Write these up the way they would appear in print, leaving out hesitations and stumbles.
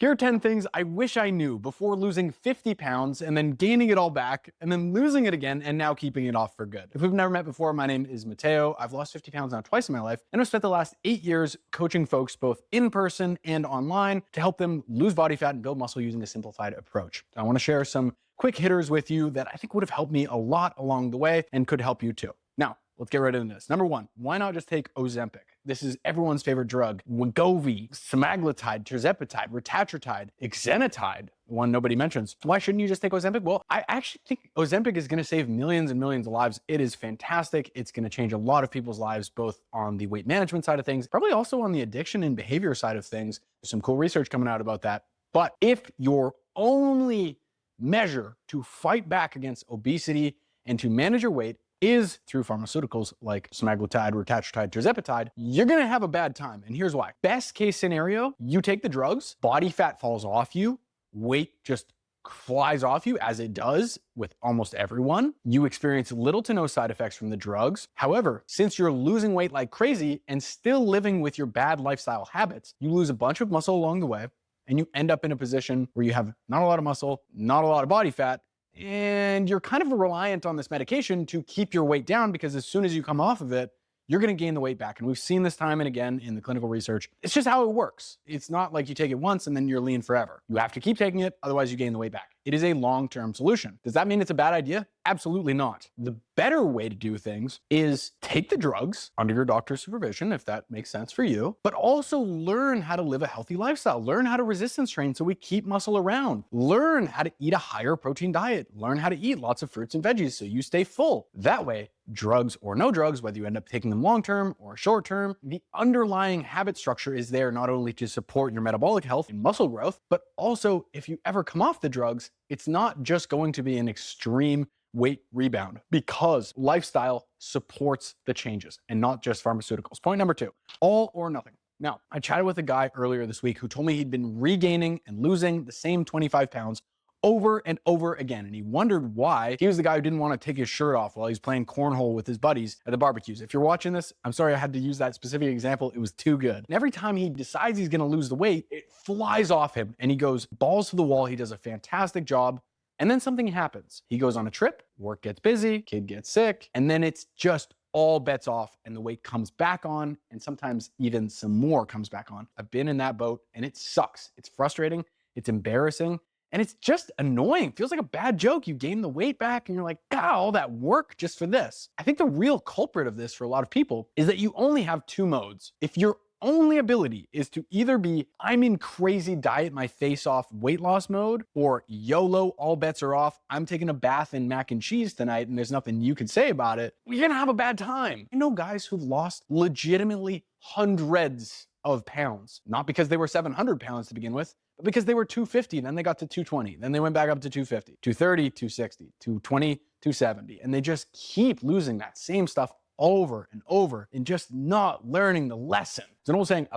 Here are 10 things I wish I knew before losing 50 pounds and then gaining it all back and then losing it again and now keeping it off for good. If we've never met before, my name is Matteo. I've lost 50 pounds now twice in my life, and I've spent the last 8 years coaching folks both in person and online to help them lose body fat and build muscle using a simplified approach. I want to share some quick hitters with you that I think would have helped me a lot along the way and could help you too. Now, let's get right into this. Number one, why not just take Ozempic? This is everyone's favorite drug. Wegovy, semaglutide, tirzepatide, retatrutide, exenatide, one nobody mentions. Why shouldn't you just take Ozempic? Well, I actually think Ozempic is gonna save millions and millions of lives. It is fantastic. It's gonna change a lot of people's lives, both on the weight management side of things, probably also on the addiction and behavior side of things. There's some cool research coming out about that. But if your only measure to fight back against obesity and to manage your weight is through pharmaceuticals like semaglutide, retatrutide, tirzepatide, you're gonna have a bad time. And here's why. Best case scenario, you take the drugs, body fat falls off you, weight just flies off you, as it does with almost everyone. You experience little to no side effects from the drugs. However, since you're losing weight like crazy and still living with your bad lifestyle habits, you lose a bunch of muscle along the way, and you end up in a position where you have not a lot of muscle, not a lot of body fat, and you're kind of reliant on this medication to keep your weight down, because as soon as you come off of it, you're gonna gain the weight back. And we've seen this time and again in the clinical research. It's just how it works. It's not like you take it once and then you're lean forever. You have to keep taking it, otherwise you gain the weight back. It is a long-term solution. Does that mean it's a bad idea? Absolutely not. The better way to do things is take the drugs under your doctor's supervision, if that makes sense for you, but also learn how to live a healthy lifestyle. Learn how to resistance train so we keep muscle around. Learn how to eat a higher protein diet. Learn how to eat lots of fruits and veggies so you stay full. That way, drugs or no drugs, whether you end up taking them long-term or short-term, the underlying habit structure is there not only to support your metabolic health and muscle growth, but also if you ever come off the drugs, it's not just going to be an extreme weight rebound, because lifestyle supports the changes and not just pharmaceuticals. Point number two, all or nothing. Now, I chatted with a guy earlier this week who told me he'd been regaining and losing the same 25 pounds over and over again. And he wondered why. He was the guy who didn't want to take his shirt off while he's playing cornhole with his buddies at the barbecues. If you're watching this, I'm sorry I had to use that specific example. It was too good. And every time he decides he's going to lose the weight, it flies off him and he goes balls to the wall. He does a fantastic job. And then something happens. He goes on a trip, work gets busy, kid gets sick, and then it's just all bets off and the weight comes back on, and sometimes even some more comes back on. I've been in that boat and it sucks. It's frustrating, it's embarrassing, and it's just annoying. Feels like a bad joke. You gain the weight back and you're like, God, all that work just for this. I think the real culprit of this for a lot of people is that you only have two modes. If your only ability is to either be, I'm in crazy diet my face off weight loss mode, or YOLO, all bets are off, I'm taking a bath in mac and cheese tonight and there's nothing you can say about it, you're gonna have a bad time. I know guys who've lost legitimately hundreds of pounds, not because they were 700 pounds to begin with, but because they were 250, then they got to 220, then they went back up to 250, 230, 260, 220, 270, and they just keep losing that same stuff over and over and just not learning the lesson. It's an old saying,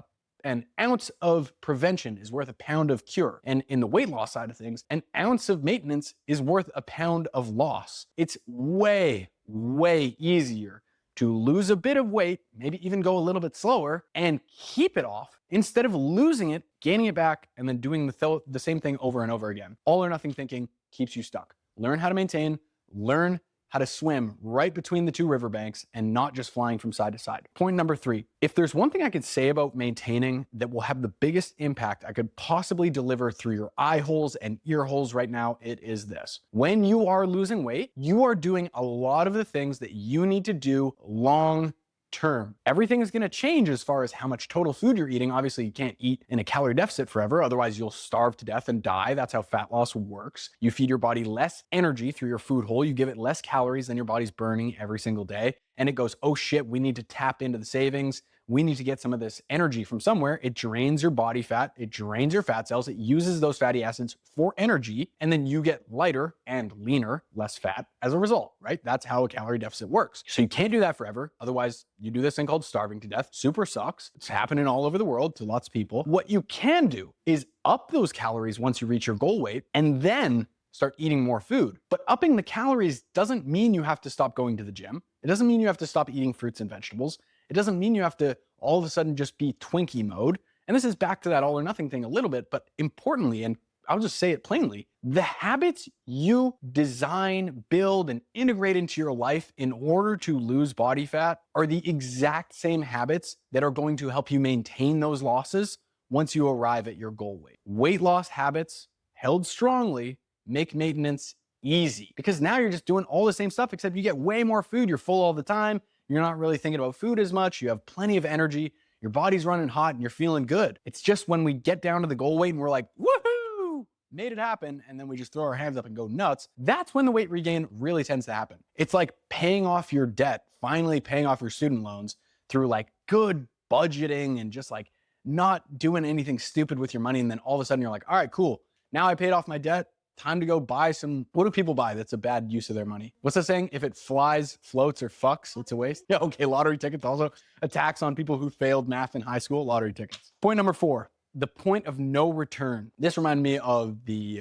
an ounce of prevention is worth a pound of cure. And in the weight loss side of things, an ounce of maintenance is worth a pound of loss. It's way, way easier to lose a bit of weight, maybe even go a little bit slower and keep it off instead of losing it, gaining it back, and then doing the same thing over and over again. All or nothing thinking keeps you stuck. Learn how to maintain, learn how to swim right between the two riverbanks and not just flying from side to side. Point number three, if there's one thing I could say about maintaining that will have the biggest impact I could possibly deliver through your eye holes and ear holes right now, it is this. When you are losing weight, you are doing a lot of the things that you need to do long term. Everything is going to change as far as how much total food you're eating. Obviously, you can't eat in a calorie deficit forever, otherwise you'll starve to death and die. That's how fat loss works. You feed your body less energy through your food hole. You give it less calories than your body's burning every single day. And it goes, oh shit, we need to tap into the savings. We need to get some of this energy from somewhere. It drains your body fat. It drains your fat cells. It uses those fatty acids for energy. And then you get lighter and leaner, less fat as a result, right? That's how a calorie deficit works. So you can't do that forever. Otherwise, you do this thing called starving to death. Super sucks. It's happening all over the world to lots of people. What you can do is up those calories once you reach your goal weight and then start eating more food. But upping the calories doesn't mean you have to stop going to the gym. It doesn't mean you have to stop eating fruits and vegetables. It doesn't mean you have to all of a sudden just be Twinkie mode And this is back to that all or nothing thing a little bit, but importantly, and I'll just say it plainly, the habits you design, build, and integrate into your life in order to lose body fat are the exact same habits that are going to help you maintain those losses once you arrive at your goal weight. Weight loss habits held strongly make maintenance easy, because now you're just doing all the same stuff, except you get way more food. You're full all the time. You're not really thinking about food as much. You have plenty of energy. Your body's running hot and you're feeling good. It's just when we get down to the goal weight and we're like, woohoo, made it happen, and then we just throw our hands up and go nuts, that's when the weight regain really tends to happen. It's like paying off your debt, finally paying off your student loans through like good budgeting and just like not doing anything stupid with your money. And then all of a sudden you're like, all right, cool. Now I paid off my debt. Time to go buy some, what do people buy that's a bad use of their money? What's the saying? If it flies, floats, or fucks, it's a waste. Yeah, okay, lottery tickets. Also a tax on people who failed math in high school, lottery tickets. Point number 4, the point of no return. This reminded me of the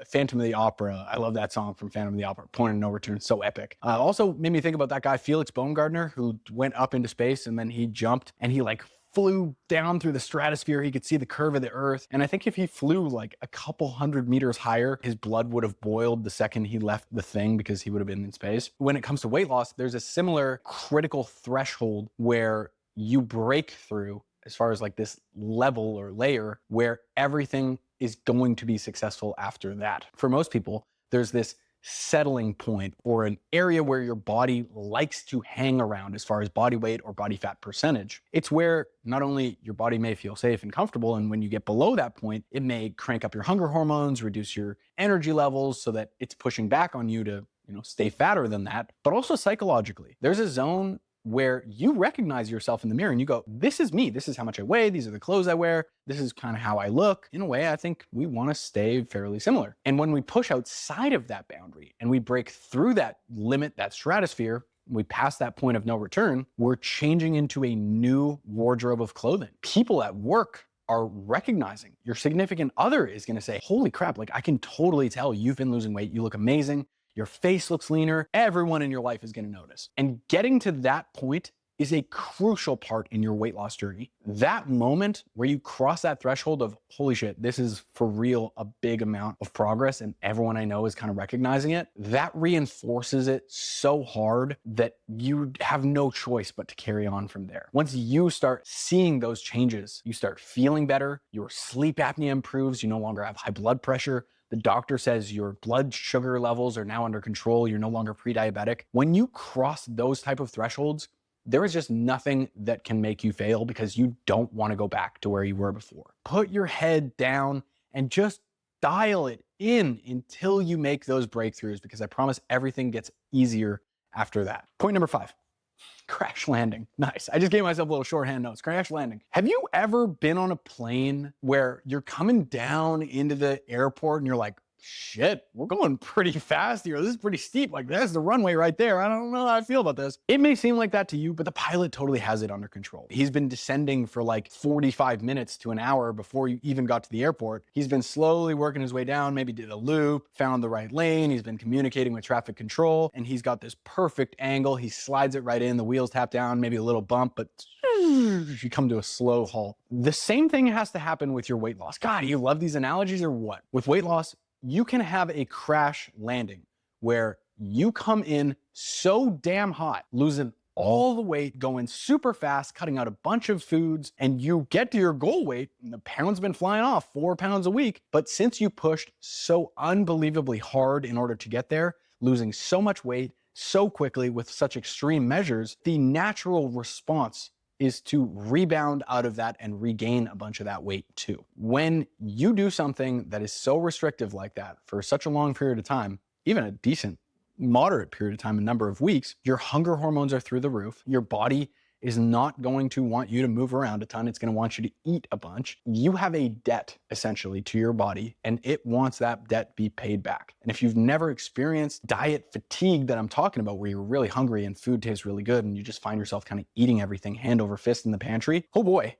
Phantom of the Opera. I love that song from Phantom of the Opera, Point of No Return, so epic. Also made me think about that guy, Felix Baumgartner, who went up into space and then he jumped and he like flew down through the stratosphere. He could see the curve of the earth. And I think if he flew like a couple hundred meters higher, his blood would have boiled the second he left the thing because he would have been in space. When it comes to weight loss, there's a similar critical threshold where you break through as far as like this level or layer where everything is going to be successful after that. For most people, there's this settling point or an area where your body likes to hang around as far as body weight or body fat percentage. It's where not only your body may feel safe and comfortable, and when you get below that point, it may crank up your hunger hormones, reduce your energy levels so that it's pushing back on you to, stay fatter than that, but also psychologically. There's a zone where you recognize yourself in the mirror and you go, this is me. This is how much I weigh. These are the clothes I wear. This is kind of how I look. In a way, I think we want to stay fairly similar. And when we push outside of that boundary and we break through that limit, that stratosphere, we pass that point of no return, we're changing into a new wardrobe of clothing. People at work are recognizing. Your significant other is going to say, holy crap, like I can totally tell you've been losing weight. You look amazing. Your face looks leaner. Everyone in your life is going to notice. And getting to that point is a crucial part in your weight loss journey. That moment where you cross that threshold of, holy shit, this is for real a big amount of progress and everyone I know is kind of recognizing it, that reinforces it so hard that you have no choice but to carry on from there. Once you start seeing those changes, you start feeling better, your sleep apnea improves, you no longer have high blood pressure, the doctor says your blood sugar levels are now under control, you're no longer pre-diabetic. When you cross those type of thresholds, there is just nothing that can make you fail because you don't want to go back to where you were before. Put your head down and just dial it in until you make those breakthroughs, because I promise everything gets easier after that. Point number 5, crash landing. Nice. I just gave myself a little shorthand notes. Crash landing. Have you ever been on a plane where you're coming down into the airport and you're like, shit, we're going pretty fast here. This is pretty steep. Like, there's the runway right there. I don't know how I feel about this. It may seem like that to you, but the pilot totally has it under control. He's been descending for like 45 minutes to an hour before you even got to the airport. He's been slowly working his way down, maybe did a loop, found the right lane. He's been communicating with traffic control, and he's got this perfect angle. He slides it right in, the wheels tap down, maybe a little bump, but you come to a slow halt. The same thing has to happen with your weight loss. God, you love these analogies or what? With weight loss, you can have a crash landing where you come in so damn hot, losing all the weight, going super fast, cutting out a bunch of foods, and you get to your goal weight, and the pound's been flying off, 4 pounds a week. But since you pushed so unbelievably hard in order to get there, losing so much weight so quickly with such extreme measures, the natural response is to rebound out of that and regain a bunch of that weight too. When you do something that is so restrictive like that for such a long period of time, even a decent, moderate period of time, a number of weeks, your hunger hormones are through the roof. Your body is not going to want you to move around a ton. It's going to want you to eat a bunch. You have a debt essentially to your body, and it wants that debt be paid back. And if you've never experienced diet fatigue that I'm talking about, where you're really hungry and food tastes really good and you just find yourself kind of eating everything hand over fist in the pantry, oh boy,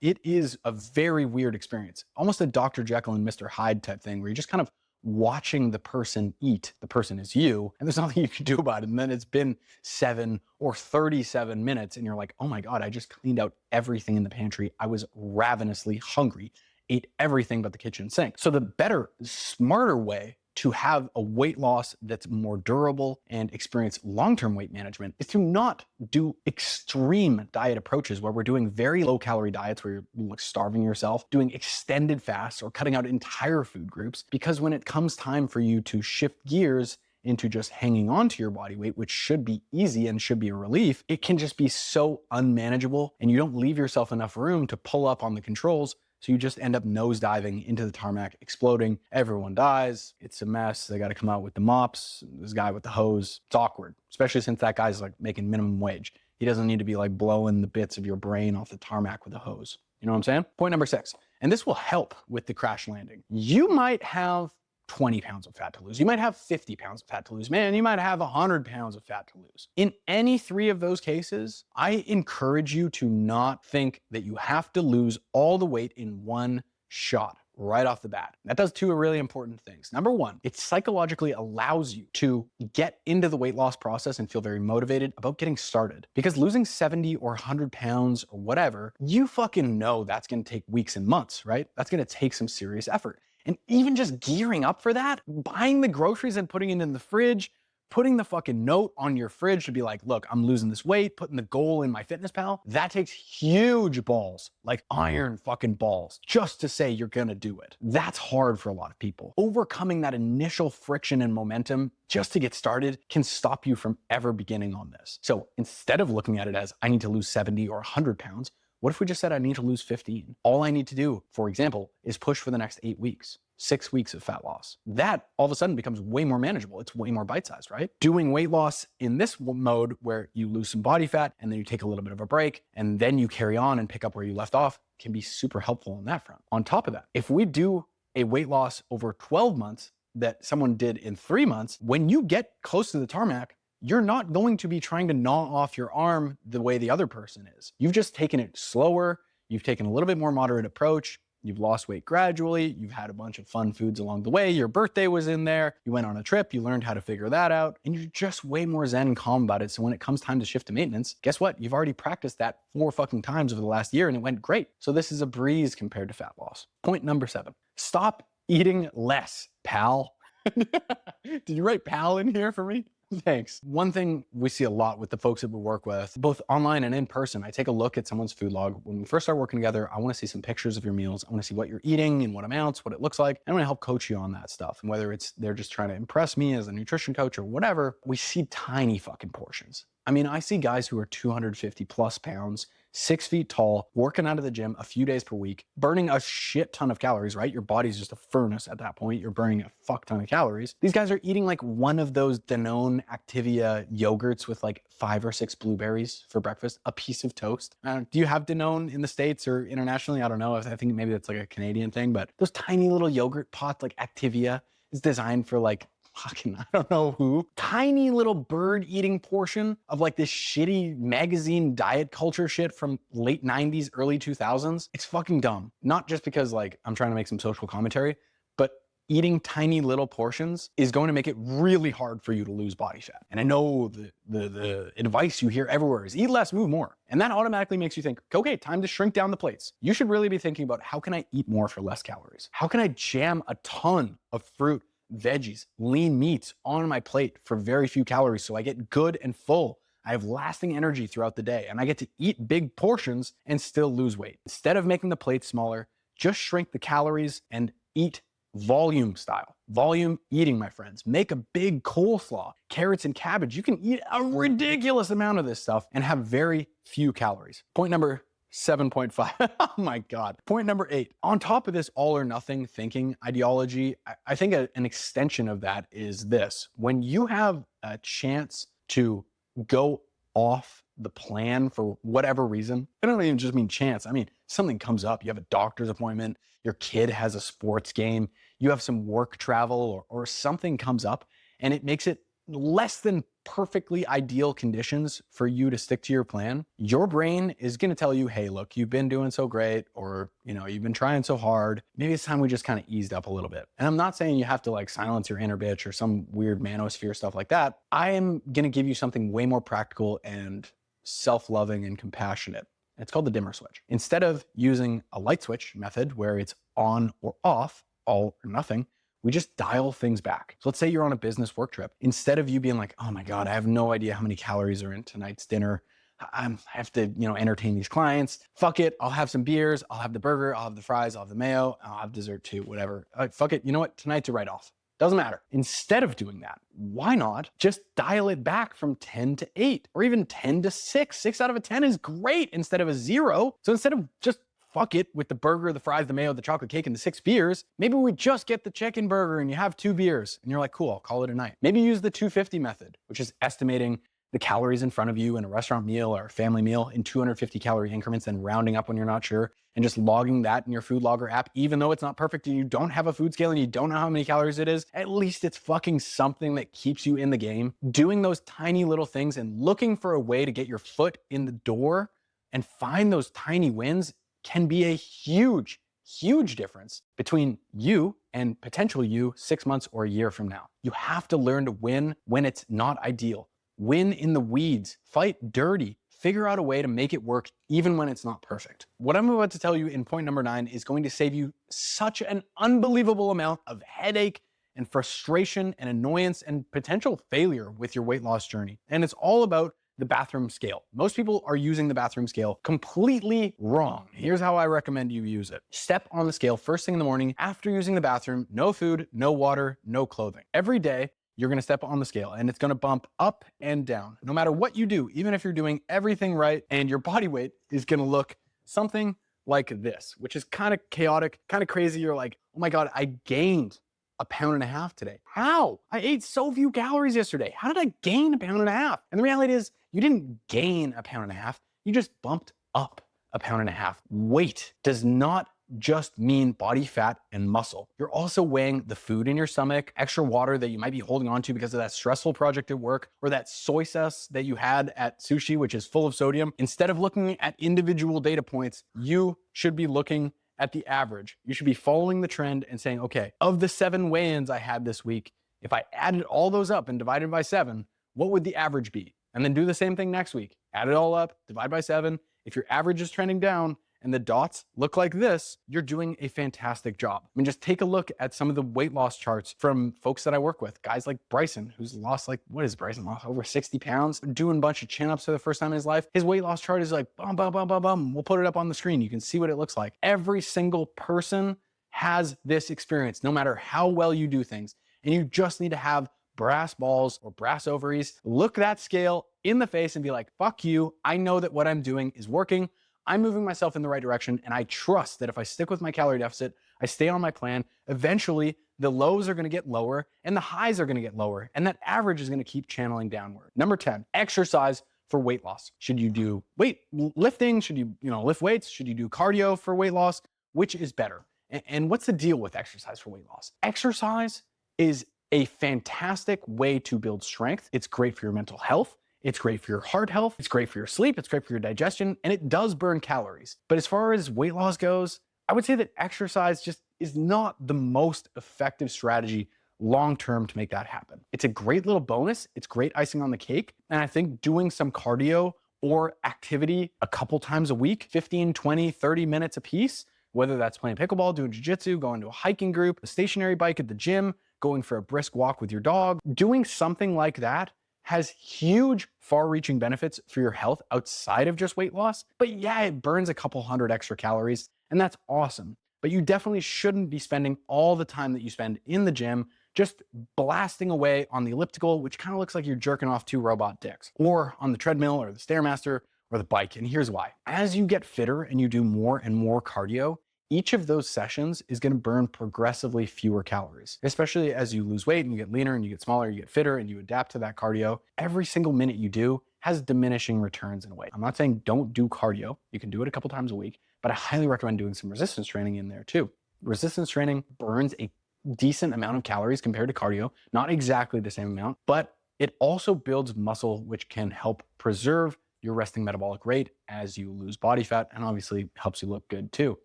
it is a very weird experience. Almost a Dr. Jekyll and Mr. Hyde type thing where you're just kind of watching the person eat. The person is you, and there's nothing you can do about it. And then it's been 7 or 37 minutes, and you're like, oh my God, I just cleaned out everything in the pantry. I was ravenously hungry, ate everything but the kitchen sink. So the better, smarter way to have a weight loss that's more durable and experience long-term weight management is to not do extreme diet approaches where we're doing very low-calorie diets where you're like starving yourself, doing extended fasts, or cutting out entire food groups. Because when it comes time for you to shift gears into just hanging on to your body weight, which should be easy and should be a relief, it can just be so unmanageable, and you don't leave yourself enough room to pull up on the controls. So you just end up nosediving into the tarmac, exploding. Everyone dies. It's a mess. They got to come out with the mops. This guy with the hose. It's awkward, especially since that guy's like making minimum wage. He doesn't need to be like blowing the bits of your brain off the tarmac with a hose. You know what I'm saying? Point number 6, and this will help with the crash landing. You might have 20 pounds of fat to lose. You might have 50 pounds of fat to lose. Man, you might have 100 pounds of fat to lose. In any 3 of those cases, I encourage you to not think that you have to lose all the weight in one shot right off the bat. That does 2 really important things. Number 1, it psychologically allows you to get into the weight loss process and feel very motivated about getting started. Because losing 70 or 100 pounds or whatever, you fucking know that's gonna take weeks and months, right? That's gonna take some serious effort. And even just gearing up for that, buying the groceries and putting it in the fridge, putting the fucking note on your fridge to be like, look, I'm losing this weight, putting the goal in MyFitnessPal, that takes huge balls, like iron fucking balls, just to say you're gonna do it. That's hard for a lot of people. Overcoming that initial friction and momentum just to get started can stop you from ever beginning on this. So instead of looking at it as I need to lose 70 or 100 pounds, what if we just said I need to lose 15? All I need to do, for example, is push for the next 8 weeks, 6 weeks of fat loss. That all of a sudden becomes way more manageable. It's way more bite-sized, right? Doing weight loss in this mode where you lose some body fat and then you take a little bit of a break and then you carry on and pick up where you left off can be super helpful on that front. On top of that, if we do a weight loss over 12 months that someone did in 3 months, when you get close to the tarmac, you're not going to be trying to gnaw off your arm the way the other person is. You've just taken it slower. You've taken a little bit more moderate approach. You've lost weight gradually. You've had a bunch of fun foods along the way. Your birthday was in there. You went on a trip. You learned how to figure that out. And you're just way more zen and calm about it. So when it comes time to shift to maintenance, guess what? You've already practiced that 4 fucking times over the last year and it went great. So this is a breeze compared to fat loss. Point number 7, stop eating less, pal. Did you write pal in here for me? Thanks. One thing we see a lot with the folks that we work with, both online and in person, I take a look at someone's food log. When we first start working together, I want to see some pictures of your meals. I want to see what you're eating and what amounts, what it looks like. I want to help coach you on that stuff. And whether it's they're just trying to impress me as a nutrition coach or whatever, we see tiny fucking portions. I mean, I see guys who are 250 plus pounds, 6 feet tall, working out of the gym a few days per week, burning a shit ton of calories, right? Your body's just a furnace at that point. You're burning a fuck ton of calories. These guys are eating like one of those Danone Activia yogurts with like 5 or 6 blueberries for breakfast, a piece of toast. Do you have Danone in the States or internationally? I don't know. I think maybe that's like a Canadian thing, but those tiny little yogurt pots like Activia is designed for like fucking, I don't know who, tiny little bird eating portion of like this shitty magazine diet culture shit from late 90s, early 2000s. It's fucking dumb. Not just because like I'm trying to make some social commentary, but eating tiny little portions is going to make it really hard for you to lose body fat. And I know the advice you hear everywhere is eat less, move more. And that automatically makes you think, okay, time to shrink down the plates. You should really be thinking about how can I eat more for less calories? How can I jam a ton of fruit, veggies, lean meats on my plate for very few calories so I get good and full? I have lasting energy throughout the day and I get to eat big portions and still lose weight. Instead of making the plate smaller, just shrink the calories and eat volume style. Volume eating, my friends. Make a big coleslaw, carrots and cabbage. You can eat a ridiculous amount of this stuff and have very few calories. Point number 7.5. Oh my God. Point number 8. On top of this all or nothing thinking ideology, I think an extension of that is this. When you have a chance to go off the plan for whatever reason, I don't even just mean chance. I mean, something comes up. You have a doctor's appointment, your kid has a sports game, you have some work travel or something comes up and it makes it less than perfectly ideal conditions for you to stick to your plan, your brain is going to tell you, hey, look, you've been doing so great, or, you've been trying so hard. Maybe it's time we just kind of eased up a little bit. And I'm not saying you have to like silence your inner bitch or some weird manosphere stuff like that. I am going to give you something way more practical and self-loving and compassionate. It's called the dimmer switch. Instead of using a light switch method where it's on or off, all or nothing, we just dial things back. So let's say you're on a business work trip. Instead of you being like, oh my God, I have no idea how many calories are in tonight's dinner. I have to, entertain these clients. Fuck it. I'll have some beers. I'll have the burger. I'll have the fries. I'll have the mayo. I'll have dessert too, whatever. Fuck it. You know what? Tonight's a write-off. Doesn't matter. Instead of doing that, why not just dial it back from 10 to 8 or even 10 to 6? 6 out of a 10 is great instead of a 0. So instead of just fuck it with the burger, the fries, the mayo, the chocolate cake, and the 6 beers, maybe we just get the chicken burger and you have 2 beers and you're like, cool, I'll call it a night. Maybe use the 250 method, which is estimating the calories in front of you in a restaurant meal or a family meal in 250 calorie increments, then rounding up when you're not sure, and just logging that in your food logger app. Even though it's not perfect and you don't have a food scale and you don't know how many calories it is, at least it's fucking something that keeps you in the game. Doing those tiny little things and looking for a way to get your foot in the door and find those tiny wins can be a huge, huge difference between you and potential you 6 months or a year from now. You have to learn to win when it's not ideal. Win in the weeds, fight dirty, figure out a way to make it work even when it's not perfect. What I'm about to tell you in point number 9 is going to save you such an unbelievable amount of headache and frustration and annoyance and potential failure with your weight loss journey. And it's all about the bathroom scale. Most people are using the bathroom scale completely wrong. Here's how I recommend you use it. Step on the scale first thing in the morning after using the bathroom. No food, no water, no clothing. Every day, you're gonna step on the scale and it's gonna bump up and down. No matter what you do, even if you're doing everything right, and your body weight is gonna look something like this, which is kind of chaotic, kind of crazy. You're like, oh my God, I gained 1.5 pounds today. How? I ate so few calories yesterday. How did I gain 1.5 pounds? And the reality is you didn't gain 1.5 pounds. You just bumped up 1.5 pounds. Weight does not just mean body fat and muscle. You're also weighing the food in your stomach, extra water that you might be holding on to because of that stressful project at work, or that soy sauce that you had at sushi, which is full of sodium. Instead of looking at individual data points, you should be looking at the average. You should be following the trend and saying, okay, of the 7 weigh-ins I had this week, if I added all those up and divided by 7, what would the average be? And then do the same thing next week. Add it all up, divide by 7. If your average is trending down and the dots look like this, you're doing a fantastic job. I mean, just take a look at some of the weight loss charts from folks that I work with. Guys like Bryson, who's lost Bryson lost? Over 60 pounds, doing a bunch of chin-ups for the first time in his life. His weight loss chart is like, bum, bum, bum, bum, bum. We'll put it up on the screen. You can see what it looks like. Every single person has this experience, no matter how well you do things. And you just need to have brass balls or brass ovaries. Look that scale in the face and be like, fuck you. I know that what I'm doing is working. I'm moving myself in the right direction, and I trust that if I stick with my calorie deficit, I stay on my plan, eventually the lows are gonna get lower and the highs are gonna get lower, and that average is gonna keep channeling downward. Number 10, exercise for weight loss. Should you do lifting? Should you, lift weights? Should you do cardio for weight loss? Which is better? And what's the deal with exercise for weight loss? Exercise is a fantastic way to build strength. It's great for your mental health. It's great for your heart health. It's great for your sleep. It's great for your digestion, and it does burn calories. But as far as weight loss goes, I would say that exercise just is not the most effective strategy long-term to make that happen. It's a great little bonus. It's great icing on the cake. And I think doing some cardio or activity a couple times a week, 15, 20, 30 minutes a piece, whether that's playing pickleball, doing jiu-jitsu, going to a hiking group, a stationary bike at the gym, going for a brisk walk with your dog, doing something like that has huge far-reaching benefits for your health outside of just weight loss. But yeah, it burns a couple hundred extra calories, and that's awesome. But you definitely shouldn't be spending all the time that you spend in the gym just blasting away on the elliptical, which kind of looks like you're jerking off 2 robot dicks, or on the treadmill or the Stairmaster or the bike. And here's why. As you get fitter and you do more and more cardio, each of those sessions is going to burn progressively fewer calories, especially as you lose weight and you get leaner and you get smaller, you get fitter and you adapt to that cardio. Every single minute you do has diminishing returns in weight. I'm not saying don't do cardio. You can do it a couple times a week, but I highly recommend doing some resistance training in there too. Resistance training burns a decent amount of calories compared to cardio, not exactly the same amount, but It also builds muscle, which can help preserve your resting metabolic rate as you lose body fat, and obviously helps you look good too.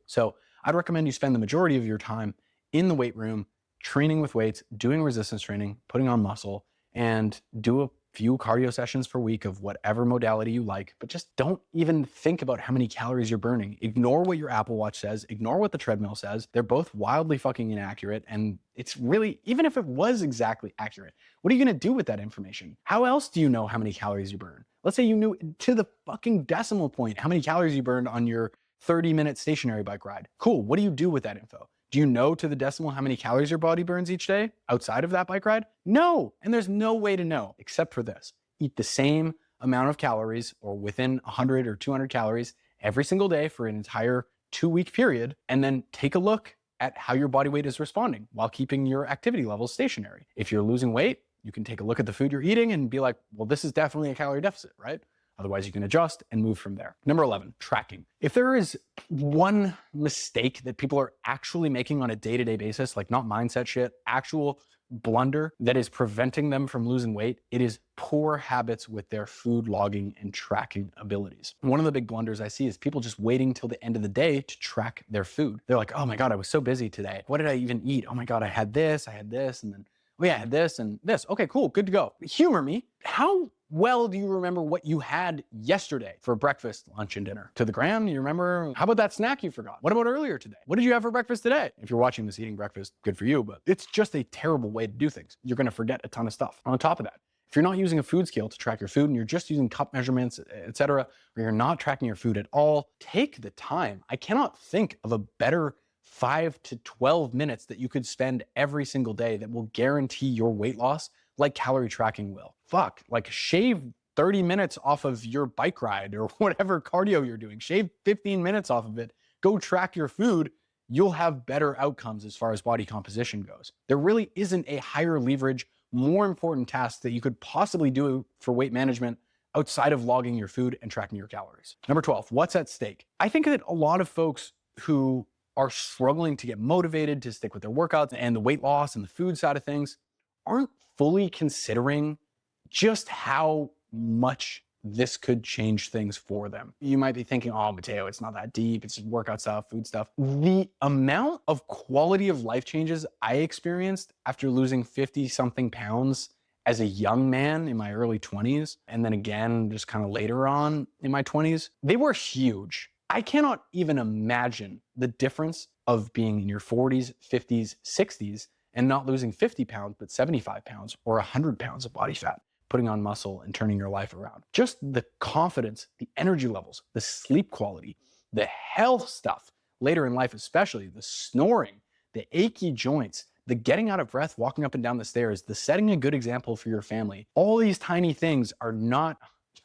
So I'd recommend you spend the majority of your time in the weight room, training with weights, doing resistance training, putting on muscle, and do a few cardio sessions per week of whatever modality you like, but just don't even think about how many calories you're burning. Ignore what your Apple Watch says, ignore what the treadmill says. They're both wildly fucking inaccurate, and it's really, even if it was exactly accurate, what are you gonna do with that information? How else do you know how many calories you burn? Let's say you knew to the fucking decimal point how many calories you burned on your 30-minute stationary bike ride. Cool, what do you do with that info? Do you know to the decimal how many calories your body burns each day outside of that bike ride? No, and there's no way to know except for this. Eat the same amount of calories or within 100 or 200 calories every single day for an entire 2-week period, and then take a look at how your body weight is responding while keeping your activity levels stationary. If you're losing weight, you can take a look at the food you're eating and be like, well, this is definitely a calorie deficit, right? Otherwise, you can adjust and move from there. Number 11, tracking. If there is one mistake that people are actually making on a day-to-day basis, like not mindset shit, actual blunder that is preventing them from losing weight, it is poor habits with their food logging and tracking abilities. One of the big blunders I see is people just waiting till the end of the day to track their food. They're like, oh my God, I was so busy today. What did I even eat? Oh my God, I had this, and then, oh yeah, I had this and this. Okay, cool, good to go. Humor me. How well do you remember what you had yesterday for breakfast, lunch, and dinner? To the gram, you remember? How about that snack you forgot? What about earlier today? What did you have for breakfast today? If you're watching this eating breakfast, good for you, but it's just a terrible way to do things. You're gonna forget a ton of stuff. On top of that, if you're not using a food scale to track your food and you're just using cup measurements, etc., or you're not tracking your food at all, take the time. I cannot think of a better 5 to 12 minutes that you could spend every single day that will guarantee your weight loss like calorie tracking will. Fuck, like shave 30 minutes off of your bike ride or whatever cardio you're doing. Shave 15 minutes off of it. Go track your food. You'll have better outcomes as far as body composition goes. There really isn't a higher leverage, more important task that you could possibly do for weight management outside of logging your food and tracking your calories. Number 12, what's at stake? I think that a lot of folks who are struggling to get motivated to stick with their workouts and the weight loss and the food side of things aren't fully considering just how much this could change things for them. You might be thinking, oh, Matteo, it's not that deep. It's just workout stuff, food stuff. The amount of quality of life changes I experienced after losing 50 something pounds as a young man in my early 20s, and then again, just kind of later on in my 20s, they were huge. I cannot even imagine the difference of being in your 40s, 50s, 60s, and not losing 50 pounds, but 75 pounds or 100 pounds of body fat, putting on muscle and turning your life around. Just the confidence, the energy levels, the sleep quality, the health stuff later in life, especially the snoring, the achy joints, the getting out of breath, walking up and down the stairs, the setting a good example for your family. All these tiny things are not,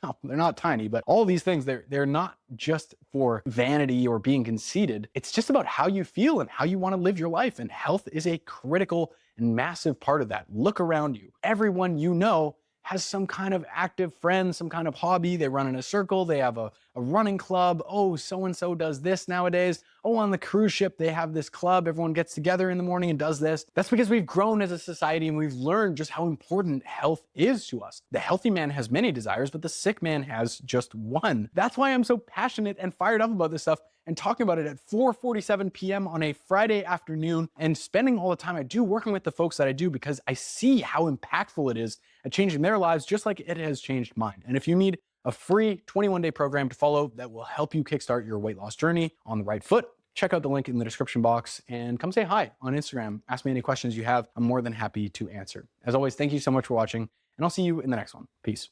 no, they're not tiny, but all these things, they're not just for vanity or being conceited. It's just about how you feel and how you want to live your life. And health is a critical and massive part of that. Look around you. Everyone you know has some kind of active friend, some kind of hobby. They run in a circle. They have a running club. Oh, so-and-so does this nowadays. Oh, on the cruise ship, they have this club. Everyone gets together in the morning and does this. That's because we've grown as a society and we've learned just how important health is to us. The healthy man has many desires, but the sick man has just one. That's why I'm so passionate and fired up about this stuff and talking about it at 4:47 p.m. on a Friday afternoon and spending all the time I do working with the folks that I do, because I see how impactful it is at changing their lives just like it has changed mine. And if you need a free 21-day program to follow that will help you kickstart your weight loss journey on the right foot, check out the link in the description box and come say hi on Instagram. Ask me any questions you have. I'm more than happy to answer. As always, thank you so much for watching, and I'll see you in the next one. Peace.